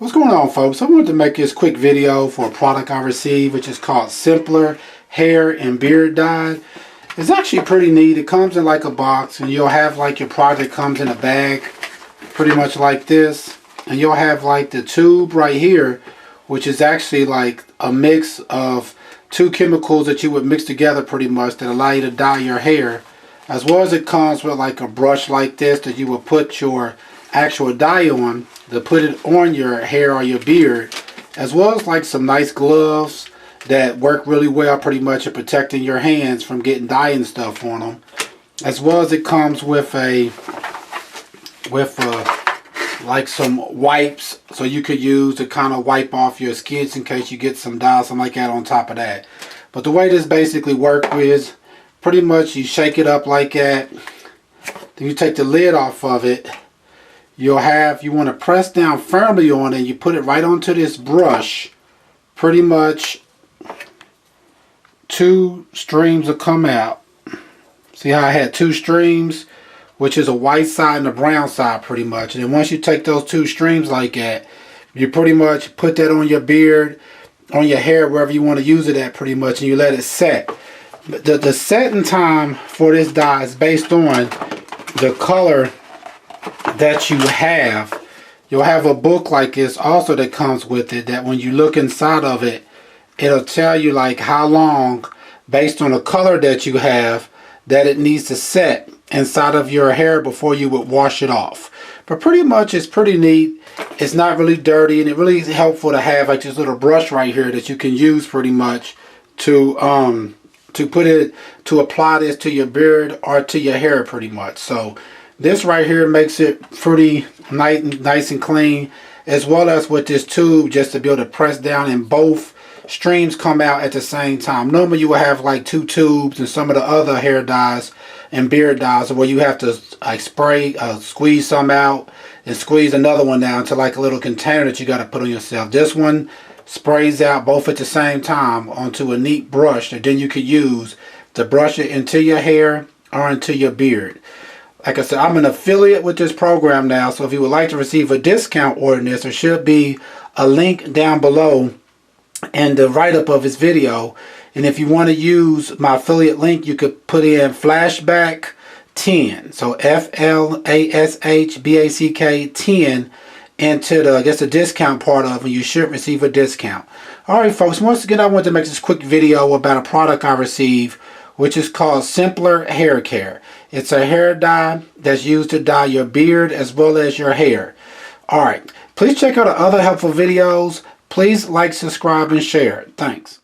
What's going on, folks? I wanted to make this quick video for a product I received, which is called Simpler Hair and Beard Dye. It's actually pretty neat. It comes in like a box, and you'll have like your product comes in a bag, pretty much like this. And you'll have like the tube right here, which is actually like a mix of two chemicals that you would mix together pretty much that allow you to dye your hair. As well as it comes with like a brush like this that you would put your actual dye on to put it on your hair or your beard, as well as like some nice gloves that work really well pretty much at protecting your hands from getting dye and stuff on them. As well as it comes with like some wipes, so you could use to kind of wipe off your skins in case you get some dye or something like that on top of that. But the way this basically works is pretty much you shake it up like that, then you take the lid off of it. You want to press down firmly on it, and you put it right onto this brush. Pretty much two streams will come out. See how I had two streams, which is a white side and a brown side pretty much. And then once you take those two streams like that, you pretty much put that on your beard, on your hair, wherever you want to use it at pretty much, and you let it set. The setting time for this dye is based on the color that you have. You'll have a book like this also that comes with it, that when you look inside of it, it'll tell you like how long, based on the color that you have, that it needs to set inside of your hair before you would wash it off. But pretty much it's pretty neat. It's not really dirty, and it really is helpful to have like this little brush right here that you can use pretty much to apply this to your beard or to your hair pretty much. So this right here makes it pretty nice and clean, as well as with this tube just to be able to press down and both streams come out at the same time. Normally you will have like two tubes and some of the other hair dyes and beard dyes where you have to like squeeze some out and squeeze another one down to like a little container that you got to put on yourself. This one sprays out both at the same time onto a neat brush that then you could use to brush it into your hair or into your beard. Like I said, I'm an affiliate with this program now, so if you would like to receive a discount on this, there should be a link down below in the write-up of this video. And if you want to use my affiliate link, you could put in flashback 10, so FLASHBACK 10 into the, I guess, the discount part of it, and you should receive a discount. Alright folks, once again I wanted to make this quick video about a product I received, which is called Simpler Hair Care. It's a hair dye that's used to dye your beard as well as your hair. Alright, please check out our other helpful videos. Please like, subscribe, and share. Thanks.